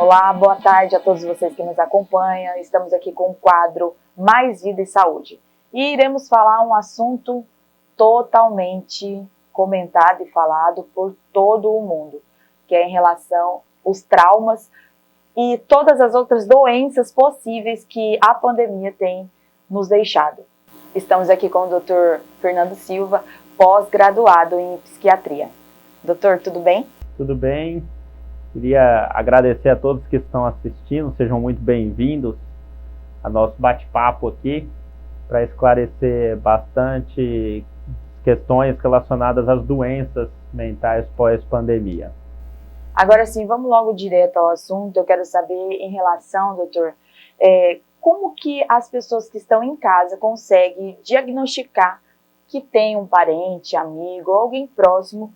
Olá, boa tarde a todos vocês que nos acompanham. Estamos aqui com o quadro Mais Vida e Saúde. E iremos falar um assunto totalmente comentado e falado por todo o mundo, que é em relação aos traumas e todas as outras doenças possíveis que a pandemia tem nos deixado. Estamos aqui com o Dr. Fernando Silva, pós-graduado em psiquiatria. Doutor, tudo bem? Tudo bem. Queria agradecer a todos que estão assistindo, sejam muito bem-vindos a nosso bate-papo aqui para esclarecer bastante questões relacionadas às doenças mentais pós-pandemia. Agora sim, vamos logo direto ao assunto. Eu quero saber em relação, doutor, como que as pessoas que estão em casa conseguem diagnosticar que tem um parente, amigo ou alguém próximo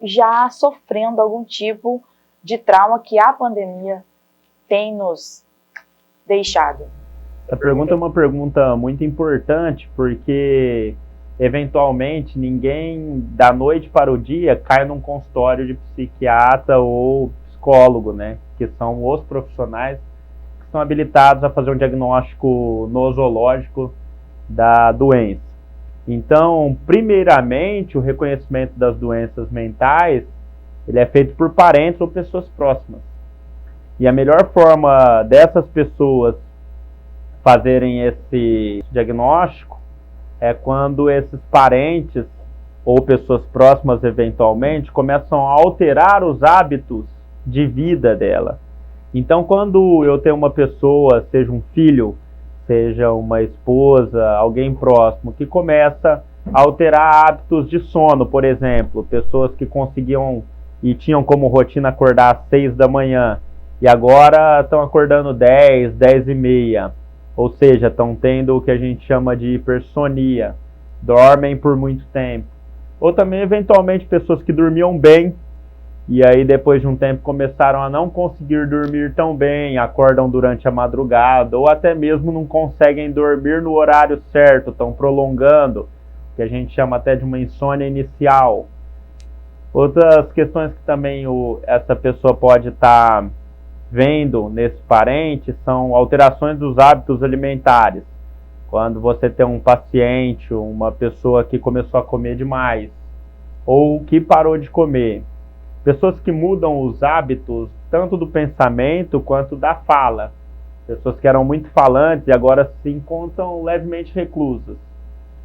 já sofrendo algum tipo de trauma que a pandemia tem nos deixado? Essa pergunta é uma pergunta muito importante, porque eventualmente ninguém da noite para o dia cai num consultório de psiquiatra ou psicólogo, né? Que são os profissionais que são habilitados a fazer um diagnóstico nosológico da doença. Então, primeiramente, o reconhecimento das doenças mentais ele é feito por parentes ou pessoas próximas. E a melhor forma dessas pessoas fazerem esse diagnóstico é quando esses parentes ou pessoas próximas, eventualmente, começam a alterar os hábitos de vida dela. Então, quando eu tenho uma pessoa, seja um filho, seja uma esposa, alguém próximo, que começa a alterar hábitos de sono, por exemplo, pessoas que conseguiam e tinham como rotina acordar às 6 da manhã e agora estão acordando 10, 10 e meia, ou seja, estão tendo o que a gente chama de hipersonia, dormem por muito tempo. Ou também, eventualmente, pessoas que dormiam bem e aí depois de um tempo começaram a não conseguir dormir tão bem, acordam durante a madrugada, ou até mesmo não conseguem dormir no horário certo, estão prolongando, que a gente chama até de uma insônia inicial. Outras questões que também essa pessoa pode estar vendo nesse parente são alterações dos hábitos alimentares. Quando você tem um paciente, uma pessoa que começou a comer demais, ou que parou de comer. Pessoas que mudam os hábitos, tanto do pensamento quanto da fala. Pessoas que eram muito falantes e agora se encontram levemente reclusas.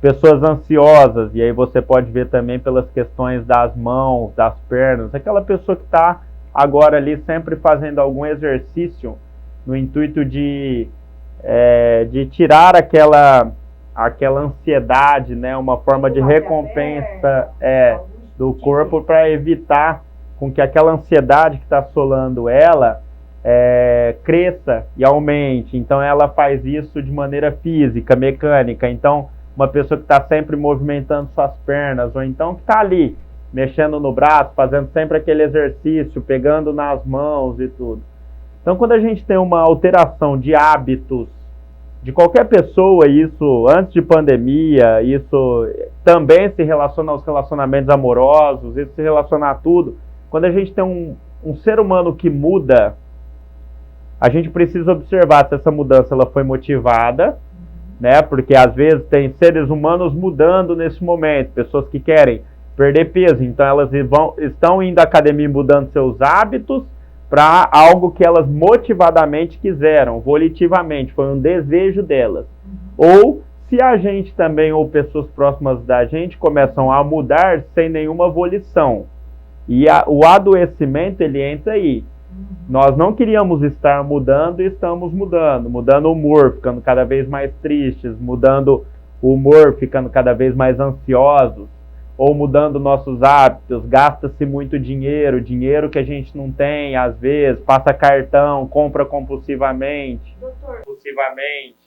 Pessoas ansiosas, e aí você pode ver também pelas questões das mãos, das pernas. Aquela pessoa que está agora ali sempre fazendo algum exercício no intuito de tirar aquela ansiedade, né? Uma forma de recompensa do corpo para evitar com que aquela ansiedade que está assolando ela cresça e aumente. Então ela faz isso de maneira física, mecânica. Então uma pessoa que está sempre movimentando suas pernas, ou então que está ali mexendo no braço, fazendo sempre aquele exercício, pegando nas mãos e tudo. Então quando a gente tem uma alteração de hábitos de qualquer pessoa, isso antes de pandemia, isso também se relaciona aos relacionamentos amorosos, isso se relaciona a tudo. Quando a gente tem um ser humano que muda, a gente precisa observar se essa mudança ela foi motivada, né? Porque às vezes tem seres humanos mudando nesse momento, pessoas que querem perder peso, então elas estão indo à academia e mudando seus hábitos para algo que elas motivadamente quiseram, volitivamente, foi um desejo delas. Ou se a gente também, ou pessoas próximas da gente, começam a mudar sem nenhuma volição. E o adoecimento, ele entra aí. Nós não queríamos estar mudando e estamos mudando o humor, ficando cada vez mais tristes, mudando o humor, ficando cada vez mais ansiosos, ou mudando nossos hábitos, gasta-se muito dinheiro que a gente não tem, às vezes, passa cartão, compra compulsivamente.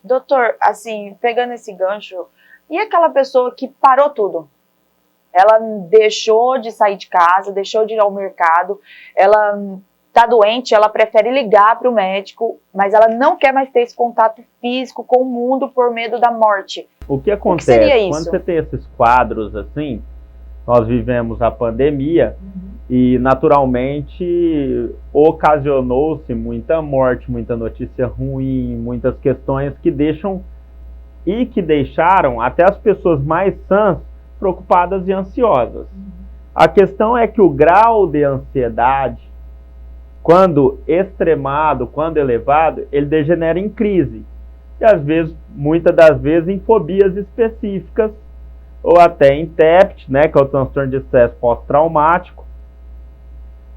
Doutor, assim, pegando esse gancho, e aquela pessoa que parou tudo? Ela deixou de sair de casa, deixou de ir ao mercado, ela está doente, ela prefere ligar para o médico, mas ela não quer mais ter esse contato físico com o mundo por medo da morte. O que acontece? Quando você tem esses quadros assim, nós vivemos a pandemia, e naturalmente ocasionou-se muita morte, muita notícia ruim, muitas questões que deixaram até as pessoas mais sãs preocupadas e ansiosas. A questão é que o grau de ansiedade, quando extremado, quando elevado, ele degenera em crise. E às vezes, muitas das vezes, em fobias específicas, ou até em TEPT, né, que é o transtorno de estresse pós-traumático.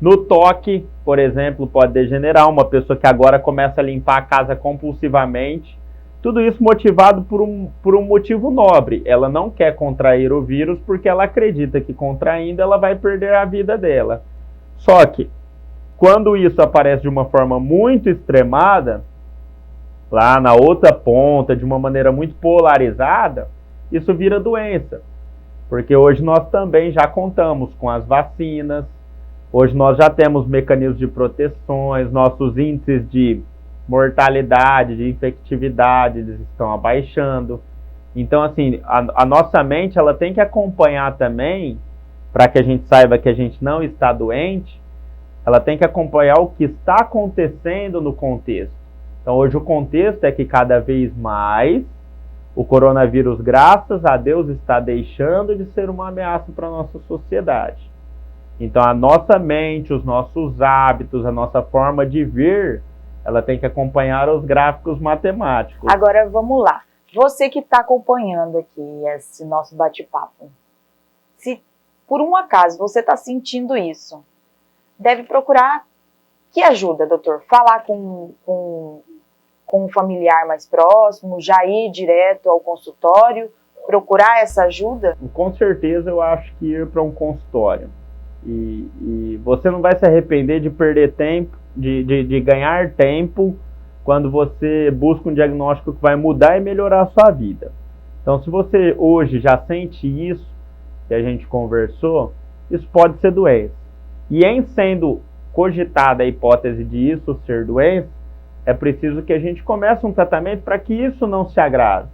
No toque, por exemplo, pode degenerar uma pessoa que agora começa a limpar a casa compulsivamente. Tudo isso motivado por um motivo nobre. Ela não quer contrair o vírus porque ela acredita que contraindo ela vai perder a vida dela. Só que, quando isso aparece de uma forma muito extremada, lá na outra ponta, de uma maneira muito polarizada, isso vira doença. Porque hoje nós também já contamos com as vacinas, hoje nós já temos mecanismos de proteções, nossos índices de mortalidade, de infectividade, eles estão abaixando. Então, assim, a nossa mente, ela tem que acompanhar também, para que a gente saiba que a gente não está doente, ela tem que acompanhar o que está acontecendo no contexto. Então, hoje o contexto é que cada vez mais o coronavírus, graças a Deus, está deixando de ser uma ameaça para a nossa sociedade. Então, a nossa mente, os nossos hábitos, a nossa forma de ver, ela tem que acompanhar os gráficos matemáticos. Agora, vamos lá. Você que está acompanhando aqui esse nosso bate-papo, se por um acaso você está sentindo isso, deve procurar que ajuda, doutor? Falar com um familiar mais próximo, já ir direto ao consultório, procurar essa ajuda? Com certeza eu acho que ir para um consultório. E você não vai se arrepender de perder tempo, de ganhar tempo, quando você busca um diagnóstico que vai mudar e melhorar a sua vida. Então, se você hoje já sente isso, que a gente conversou, isso pode ser doença. E em sendo cogitada a hipótese de isso ser doença, é preciso que a gente comece um tratamento para que isso não se agrave.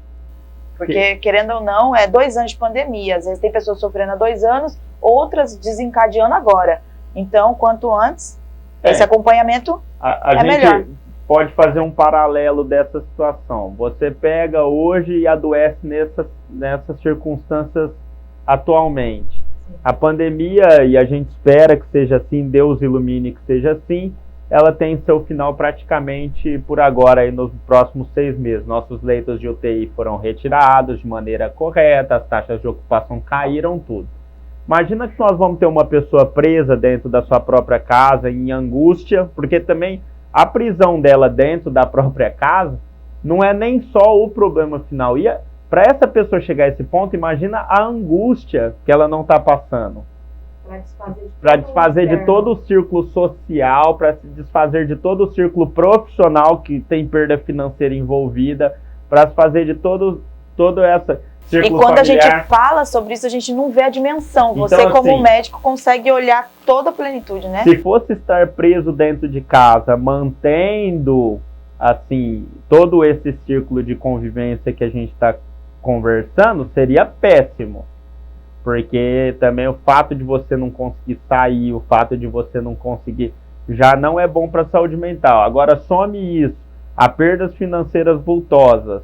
Porque, querendo ou não, 2 anos de pandemia. Às vezes tem pessoas sofrendo há 2 anos, outras desencadeando agora. Então, quanto antes, esse acompanhamento a gente melhor. Pode fazer um paralelo dessa situação. Você pega hoje e adoece nessas circunstâncias atualmente. A pandemia, e a gente espera que seja assim, Deus ilumine que seja assim, ela tem seu final praticamente por agora, aí nos próximos 6 meses. Nossos leitos de UTI foram retirados de maneira correta, as taxas de ocupação caíram, tudo. Imagina que nós vamos ter uma pessoa presa dentro da sua própria casa, em angústia, porque também a prisão dela dentro da própria casa não é nem só o problema final. E para essa pessoa chegar a esse ponto, imagina a angústia que ela não está passando. Para desfazer de todo o círculo social, para se desfazer de todo o círculo profissional que tem perda financeira envolvida, para se fazer de todo essa círculo E quando familiar. A gente fala sobre isso, a gente não vê a dimensão. Então, você, como assim, médico, consegue olhar toda a plenitude, né? Se fosse estar preso dentro de casa, mantendo assim todo esse círculo de convivência que a gente está conversando, seria péssimo. Porque também o fato de você não conseguir sair, o fato de você não conseguir, já não é bom para a saúde mental. Agora some isso, a perdas financeiras vultosas,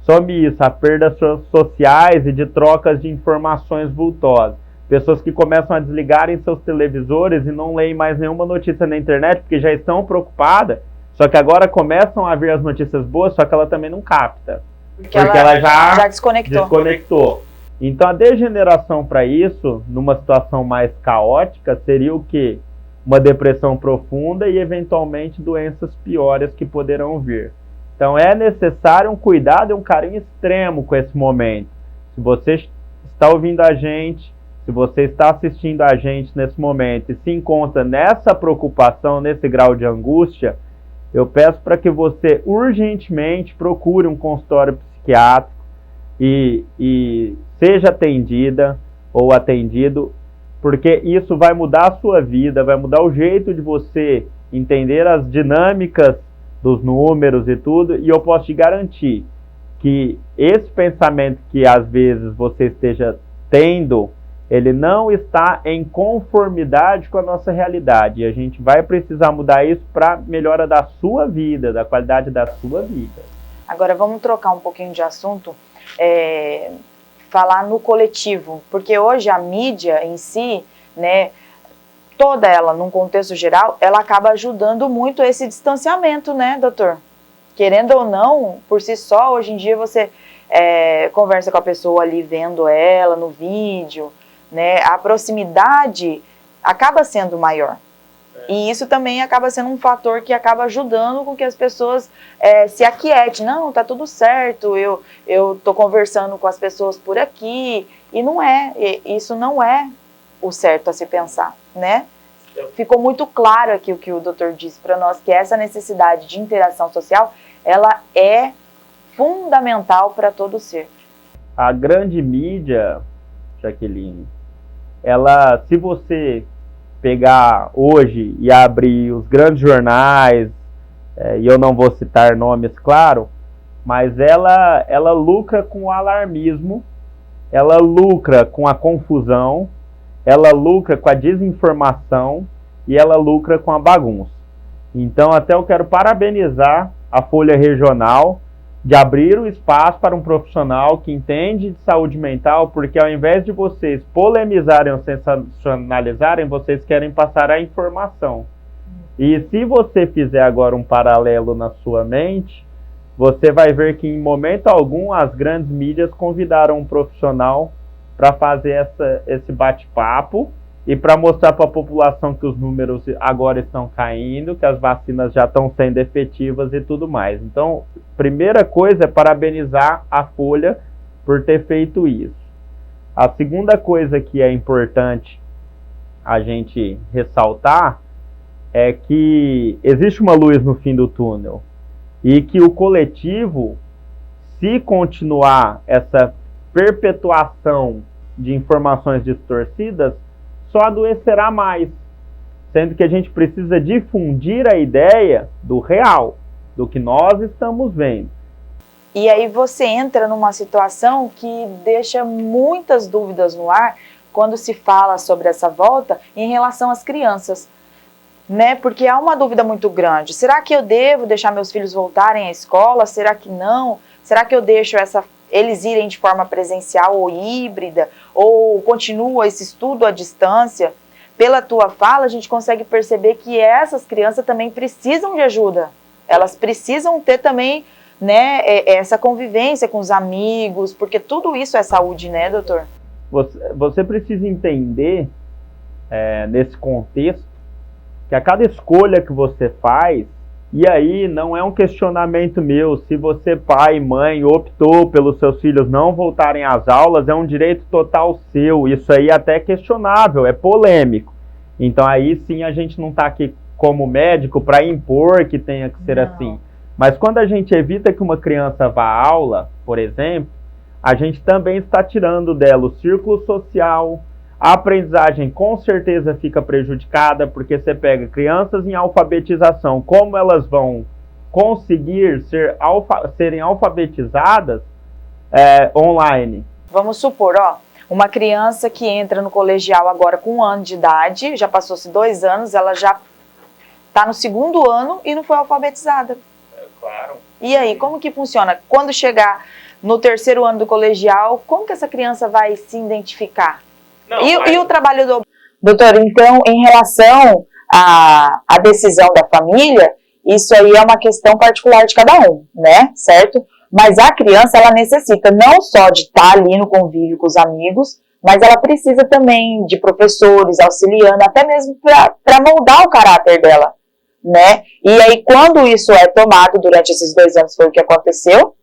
some isso, a perdas sociais e de trocas de informações vultosas. Pessoas que começam a desligarem seus televisores e não leem mais nenhuma notícia na internet porque já estão preocupadas, só que agora começam a ver as notícias boas, só que ela também não capta. Porque ela já desconectou. Então a degeneração para isso, numa situação mais caótica, seria o quê? Uma depressão profunda e eventualmente doenças piores que poderão vir. Então é necessário um cuidado e um carinho extremo com esse momento. Se você está ouvindo a gente, se você está assistindo a gente nesse momento e se encontra nessa preocupação, nesse grau de angústia, eu peço para que você urgentemente procure um consultório psiquiátrico e seja atendida ou atendido, porque isso vai mudar a sua vida, vai mudar o jeito de você entender as dinâmicas dos números e tudo, e eu posso te garantir que esse pensamento que às vezes você esteja tendo Ele não está em conformidade com a nossa realidade. E a gente vai precisar mudar isso para melhora da sua vida, da qualidade da sua vida. Agora vamos trocar um pouquinho de assunto, falar no coletivo, porque hoje a mídia em si, né, toda ela, num contexto geral, ela acaba ajudando muito esse distanciamento, né, doutor? Querendo ou não, por si só, hoje em dia você conversa com a pessoa ali vendo ela no vídeo, né, a proximidade acaba sendo maior. E isso também acaba sendo um fator que acaba ajudando com que as pessoas se aquietem. Não, tá tudo certo, eu tô conversando com as pessoas por aqui. E não é, isso não é o certo a se pensar, né? Ficou muito claro aqui o que o doutor disse para nós, que essa necessidade de interação social, ela é fundamental para todo ser. A grande mídia, Jaqueline, ela, se você pegar hoje e abrir os grandes jornais, e eu não vou citar nomes, claro, mas ela lucra com o alarmismo, ela lucra com a confusão, ela lucra com a desinformação e ela lucra com a bagunça. Então, até eu quero parabenizar a Folha Regional de abrir o espaço para um profissional que entende de saúde mental, porque ao invés de vocês polemizarem ou sensacionalizarem, vocês querem passar a informação. E se você fizer agora um paralelo na sua mente, você vai ver que em momento algum as grandes mídias convidaram um profissional para fazer esse bate-papo e para mostrar para a população que os números agora estão caindo, que as vacinas já estão sendo efetivas e tudo mais. Então, primeira coisa é parabenizar a Folha por ter feito isso. A segunda coisa que é importante a gente ressaltar é que existe uma luz no fim do túnel e que o coletivo, se continuar essa perpetuação de informações distorcidas, só adoecerá mais, sendo que a gente precisa difundir a ideia do real, do que nós estamos vendo. E aí você entra numa situação que deixa muitas dúvidas no ar quando se fala sobre essa volta em relação às crianças, né? Porque há uma dúvida muito grande. Será que eu devo deixar meus filhos voltarem à escola? Será que não? Será que eu deixo eles irem de forma presencial ou híbrida, ou continua esse estudo à distância? Pela tua fala, a gente consegue perceber que essas crianças também precisam de ajuda. Elas precisam ter também, né, essa convivência com os amigos, porque tudo isso é saúde, né, doutor? Você precisa entender, nesse contexto, que a cada escolha que você faz, e aí não é um questionamento meu, se você, pai e mãe, optou pelos seus filhos não voltarem às aulas, é um direito total seu. Isso aí até é questionável, é polêmico. Então aí sim a gente não está aqui como médico para impor que tenha que ser assim. Mas quando a gente evita que uma criança vá à aula, por exemplo, a gente também está tirando dela o círculo social. A aprendizagem com certeza fica prejudicada, porque você pega crianças em alfabetização, como elas vão conseguir serem alfabetizadas online? Vamos supor, uma criança que entra no colegial agora com 1 ano de idade, já passou-se 2 anos, ela já está no 2º ano e não foi alfabetizada. Claro. E aí, como que funciona? Quando chegar no 3º ano do colegial, como que essa criança vai se identificar? Não, e o trabalho do... Doutor, então, em relação à decisão da família, isso aí é uma questão particular de cada um, né? Certo? Mas a criança, ela necessita não só de estar ali no convívio com os amigos, mas ela precisa também de professores auxiliando, até mesmo para moldar o caráter dela, né? E aí, quando isso é tomado durante esses 2 anos, foi o que aconteceu,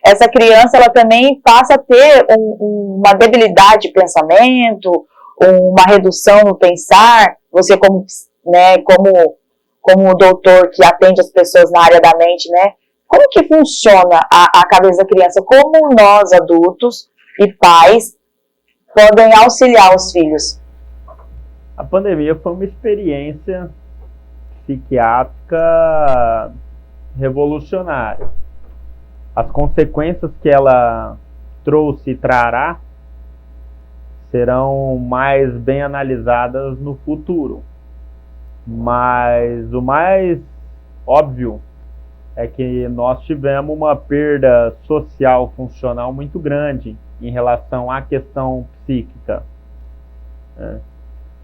essa criança, ela também passa a ter uma debilidade de pensamento, uma redução no pensar. Você como doutor que atende as pessoas na área da mente, né? Como que funciona a cabeça da criança? Como nós, adultos e pais, podem auxiliar os filhos? A pandemia foi uma experiência psiquiátrica revolucionária. As consequências que ela trouxe e trará serão mais bem analisadas no futuro. Mas o mais óbvio é que nós tivemos uma perda social funcional muito grande em relação à questão psíquica.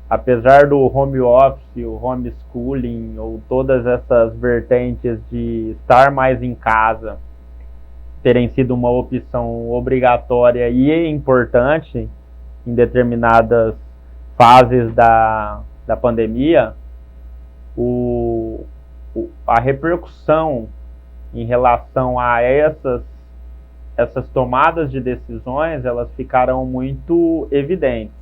Apesar do home office, o homeschooling, ou todas essas vertentes de estar mais em casa terem sido uma opção obrigatória e importante em determinadas fases da pandemia, a repercussão em relação a essas tomadas de decisões, elas ficaram muito evidentes.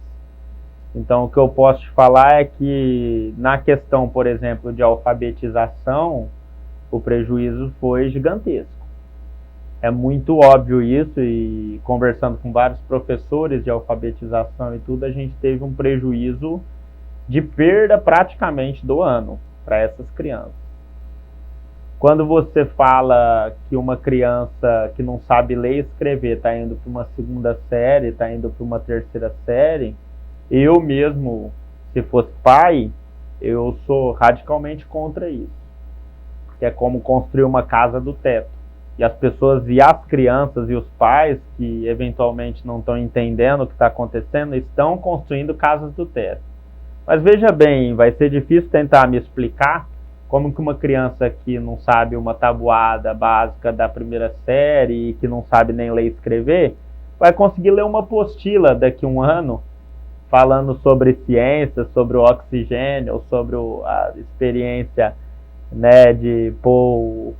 Então, o que eu posso te falar é que, na questão, por exemplo, de alfabetização, o prejuízo foi gigantesco. É muito óbvio isso, e conversando com vários professores de alfabetização e tudo, a gente teve um prejuízo de perda praticamente do ano para essas crianças. Quando você fala que uma criança que não sabe ler e escrever está indo para uma segunda série, está indo para uma terceira série, eu mesmo, se fosse pai, eu sou radicalmente contra isso. Que é como construir uma casa do teto. E as pessoas e as crianças e os pais que eventualmente não estão entendendo o que está acontecendo, estão construindo casas do teto. Mas veja bem, vai ser difícil tentar me explicar como que uma criança que não sabe uma tabuada básica da primeira série e que não sabe nem ler e escrever, vai conseguir ler uma apostila daqui a um ano falando sobre ciência, sobre o oxigênio, sobre a experiência, né, de pôr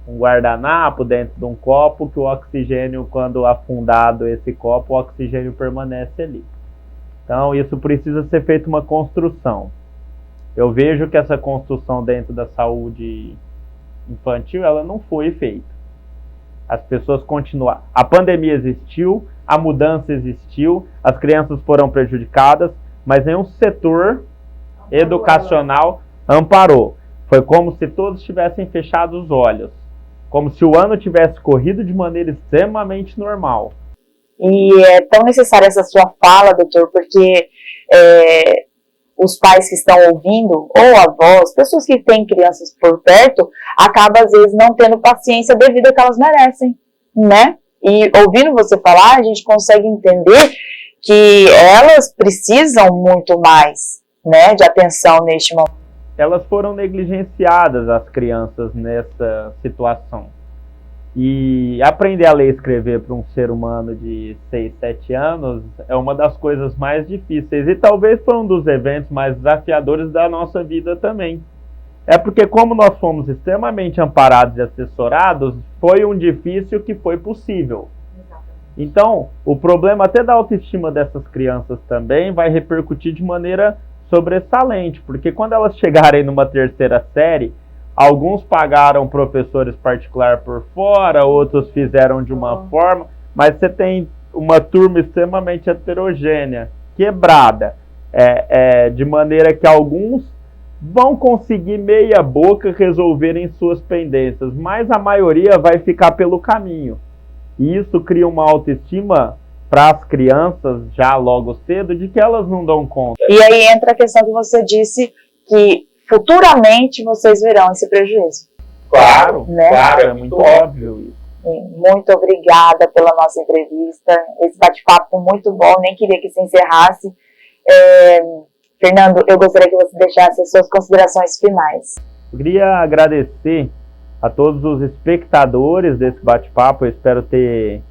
um guardanapo dentro de um copo, que o oxigênio, quando afundado esse copo, o oxigênio permanece ali. Então, isso precisa ser feito uma construção. Eu vejo que essa construção dentro da saúde infantil, ela não foi feita. As pessoas continuaram. A pandemia existiu, a mudança existiu, as crianças foram prejudicadas, mas nenhum setor educacional amparou. Foi como se todos tivessem fechado os olhos. Como se o ano tivesse corrido de maneira extremamente normal. E é tão necessária essa sua fala, doutor, porque os pais que estão ouvindo, ou avós, pessoas que têm crianças por perto, acabam às vezes não tendo paciência devido ao que elas merecem, né? E ouvindo você falar, a gente consegue entender que elas precisam muito mais, né, de atenção neste momento. Elas foram negligenciadas, as crianças, nessa situação. E aprender a ler e escrever para um ser humano de 6, 7 anos é uma das coisas mais difíceis. E talvez foi um dos eventos mais desafiadores da nossa vida também. É porque, como nós fomos extremamente amparados e assessorados, foi um difícil que foi possível. Então, o problema até da autoestima dessas crianças também vai repercutir de maneira sobressalente, porque quando elas chegarem numa terceira série, alguns pagaram professores particulares por fora, outros fizeram de uma forma, mas você tem uma turma extremamente heterogênea, quebrada, de maneira que alguns vão conseguir meia boca resolverem suas pendências, mas a maioria vai ficar pelo caminho. E isso cria uma autoestima para as crianças, já logo cedo, de que elas não dão conta. E aí entra a questão que você disse, que futuramente vocês verão esse prejuízo. Claro, né? Claro, é muito óbvio isso. Muito obrigada pela nossa entrevista, esse bate-papo muito bom, nem queria que se encerrasse. Fernando, eu gostaria que você deixasse as suas considerações finais. Eu queria agradecer a todos os espectadores desse bate-papo. Eu espero ter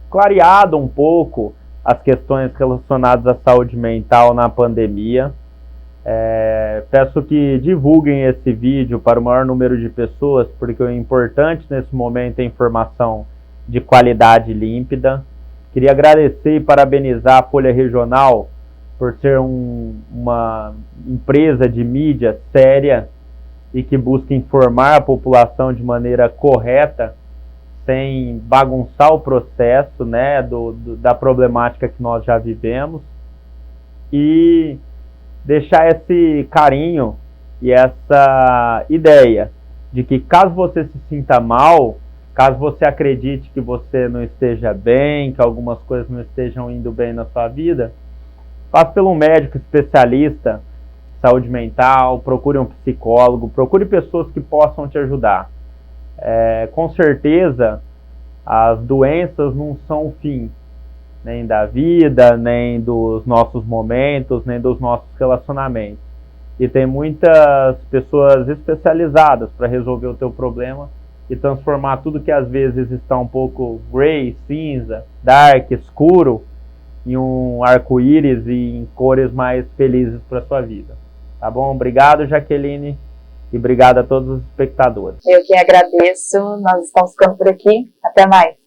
clareado um pouco as questões relacionadas à saúde mental na pandemia. Peço que divulguem esse vídeo para o maior número de pessoas, porque o importante nesse momento é informação de qualidade límpida. Queria agradecer e parabenizar a Folha Regional por ser uma empresa de mídia séria e que busca informar a população de maneira correta, sem bagunçar o processo, né, da problemática que nós já vivemos, e deixar esse carinho e essa ideia de que, caso você se sinta mal, Caso você acredite que você não esteja bem, que algumas coisas não estejam indo bem na sua vida, passe pelo médico especialista em saúde mental, procure um psicólogo, procure pessoas que possam te ajudar. Com certeza, as doenças não são o fim, nem da vida, nem dos nossos momentos, nem dos nossos relacionamentos. E tem muitas pessoas especializadas para resolver o teu problema e transformar tudo que às vezes está um pouco gray, cinza, dark, escuro, em um arco-íris e em cores mais felizes para a sua vida. Tá bom? Obrigado, Jaqueline, e obrigado a todos os espectadores. Eu que agradeço, nós estamos ficando por aqui. Até mais.